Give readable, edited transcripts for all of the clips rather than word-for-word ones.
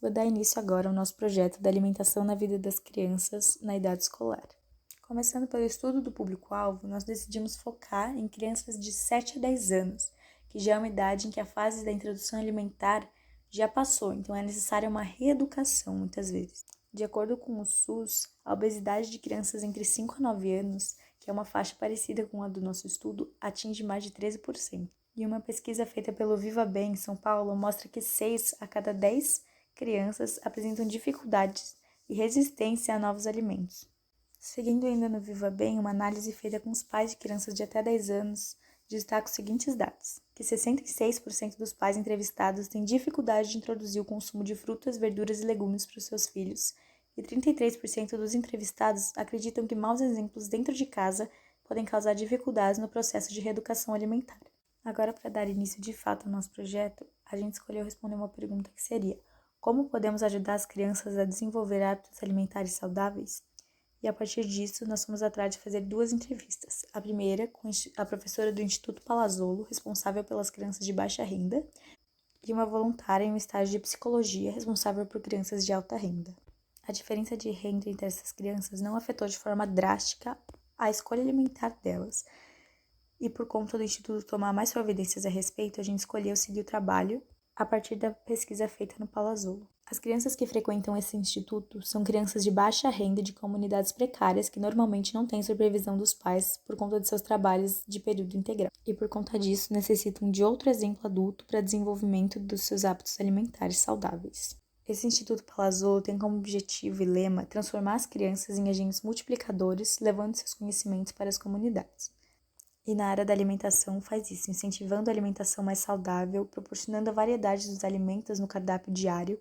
Vou dar início agora ao nosso projeto da alimentação na vida das crianças na idade escolar. Começando pelo estudo do público-alvo, nós decidimos focar em crianças de 7 a 10 anos, que já é uma idade em que a fase da introdução alimentar já passou, então é necessária uma reeducação muitas vezes. De acordo com o SUS, a obesidade de crianças entre 5 a 9 anos, que é uma faixa parecida com a do nosso estudo, atinge mais de 13%. E uma pesquisa feita pelo Viva Bem em São Paulo mostra que 6 a cada 10 crianças apresentam dificuldades e resistência a novos alimentos. Seguindo ainda no Viva Bem, uma análise feita com os pais de crianças de até 10 anos destaca os seguintes dados, que 66% dos pais entrevistados têm dificuldade de introduzir o consumo de frutas, verduras e legumes para os seus filhos, e 33% dos entrevistados acreditam que maus exemplos dentro de casa podem causar dificuldades no processo de reeducação alimentar. Agora, para dar início de fato ao nosso projeto, a gente escolheu responder uma pergunta que seria: como podemos ajudar as crianças a desenvolver hábitos alimentares saudáveis? E a partir disso, nós fomos atrás de fazer 2 entrevistas. A primeira com a professora do Instituto Palazzolo, responsável pelas crianças de baixa renda, e uma voluntária em um estágio de psicologia, responsável por crianças de alta renda. A diferença de renda entre essas crianças não afetou de forma drástica a escolha alimentar delas. E por conta do Instituto tomar mais providências a respeito, a gente escolheu seguir o trabalho a partir da pesquisa feita no Palazzolo. As crianças que frequentam esse instituto são crianças de baixa renda de comunidades precárias que normalmente não têm supervisão dos pais por conta de seus trabalhos de período integral. E por conta disso, necessitam de outro exemplo adulto para desenvolvimento dos seus hábitos alimentares saudáveis. Esse Instituto Palazzolo tem como objetivo e lema transformar as crianças em agentes multiplicadores, levando seus conhecimentos para as comunidades. E na área da alimentação faz isso, incentivando a alimentação mais saudável, proporcionando a variedade dos alimentos no cardápio diário,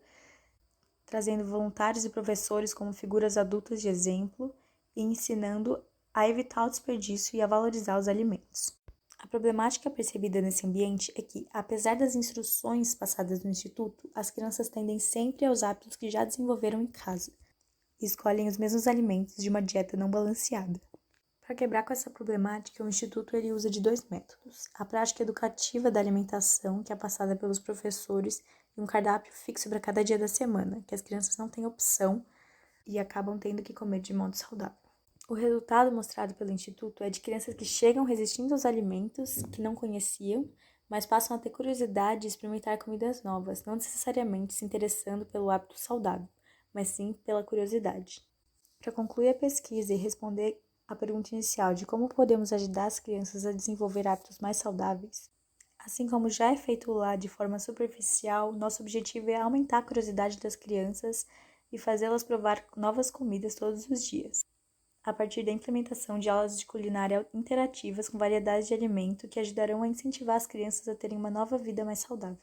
trazendo voluntários e professores como figuras adultas de exemplo e ensinando a evitar o desperdício e a valorizar os alimentos. A problemática percebida nesse ambiente é que, apesar das instruções passadas no Instituto, as crianças tendem sempre aos hábitos que já desenvolveram em casa e escolhem os mesmos alimentos de uma dieta não balanceada. Para quebrar com essa problemática, o Instituto usa de 2 métodos: a prática educativa da alimentação, que é passada pelos professores, e um cardápio fixo para cada dia da semana, que as crianças não têm opção e acabam tendo que comer de modo saudável. O resultado mostrado pelo Instituto é de crianças que chegam resistindo aos alimentos que não conheciam, mas passam a ter curiosidade de experimentar comidas novas, não necessariamente se interessando pelo hábito saudável, mas sim pela curiosidade. Para concluir a pesquisa e responder a pergunta inicial de como podemos ajudar as crianças a desenvolver hábitos mais saudáveis, assim como já é feito lá de forma superficial, nosso objetivo é aumentar a curiosidade das crianças e fazê-las provar novas comidas todos os dias, a partir da implementação de aulas de culinária interativas com variedades de alimento que ajudarão a incentivar as crianças a terem uma nova vida mais saudável.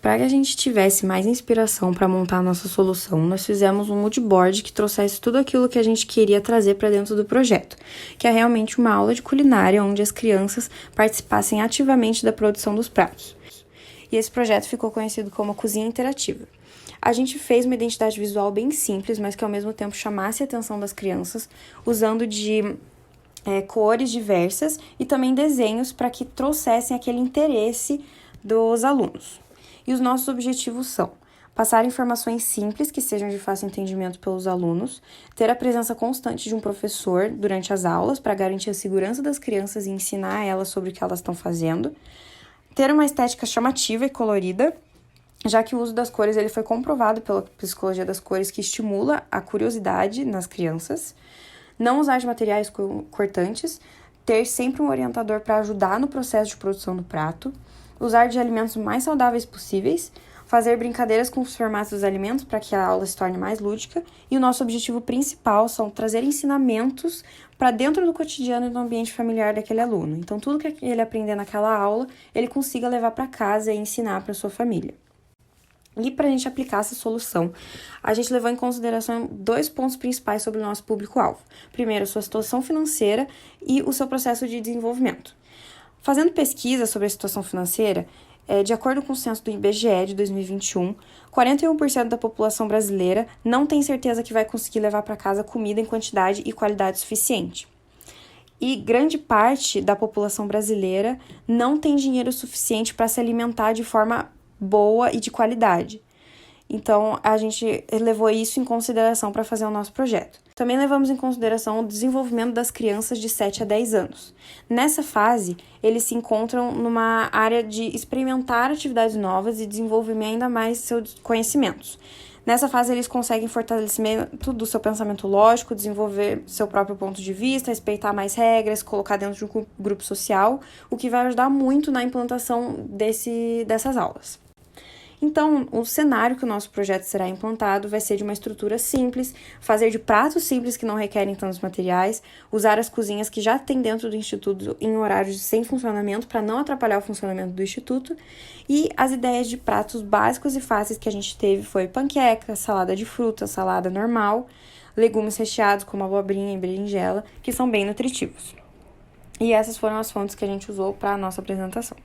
Para que a gente tivesse mais inspiração para montar a nossa solução, nós fizemos um mood board que trouxesse tudo aquilo que a gente queria trazer para dentro do projeto, que é realmente uma aula de culinária onde as crianças participassem ativamente da produção dos pratos. E esse projeto ficou conhecido como Cozinha Interativa. A gente fez uma identidade visual bem simples, mas que ao mesmo tempo chamasse a atenção das crianças, usando de cores diversas e também desenhos para que trouxessem aquele interesse dos alunos. E os nossos objetivos são passar informações simples que sejam de fácil entendimento pelos alunos, ter a presença constante de um professor durante as aulas para garantir a segurança das crianças e ensinar elas sobre o que elas estão fazendo, ter uma estética chamativa e colorida, já que o uso das cores ele foi comprovado pela psicologia das cores que estimula a curiosidade nas crianças, não usar de materiais cortantes, ter sempre um orientador para ajudar no processo de produção do prato, usar de alimentos mais saudáveis possíveis, fazer brincadeiras com os formatos dos alimentos para que a aula se torne mais lúdica, e o nosso objetivo principal são trazer ensinamentos para dentro do cotidiano e do ambiente familiar daquele aluno. Então, tudo que ele aprender naquela aula, ele consiga levar para casa e ensinar para sua família. E para a gente aplicar essa solução, a gente levou em consideração 2 pontos principais sobre o nosso público-alvo. Primeiro, a sua situação financeira e o seu processo de desenvolvimento. Fazendo pesquisa sobre a situação financeira, de acordo com o censo do IBGE de 2021, 41% da população brasileira não tem certeza que vai conseguir levar para casa comida em quantidade e qualidade suficiente. E grande parte da população brasileira não tem dinheiro suficiente para se alimentar de forma boa e de qualidade. Então, a gente levou isso em consideração para fazer o nosso projeto. Também levamos em consideração o desenvolvimento das crianças de 7 a 10 anos. Nessa fase, eles se encontram numa área de experimentar atividades novas e desenvolver ainda mais seus conhecimentos. Nessa fase, eles conseguem fortalecimento do seu pensamento lógico, desenvolver seu próprio ponto de vista, respeitar mais regras, colocar dentro de um grupo social, o que vai ajudar muito na implantação dessas aulas. Então, o cenário que o nosso projeto será implantado vai ser de uma estrutura simples, fazer de pratos simples que não requerem tantos materiais, usar as cozinhas que já tem dentro do Instituto em horários sem funcionamento para não atrapalhar o funcionamento do Instituto, e as ideias de pratos básicos e fáceis que a gente teve foi panqueca, salada de fruta, salada normal, legumes recheados como abobrinha e berinjela, que são bem nutritivos. E essas foram as fontes que a gente usou para a nossa apresentação.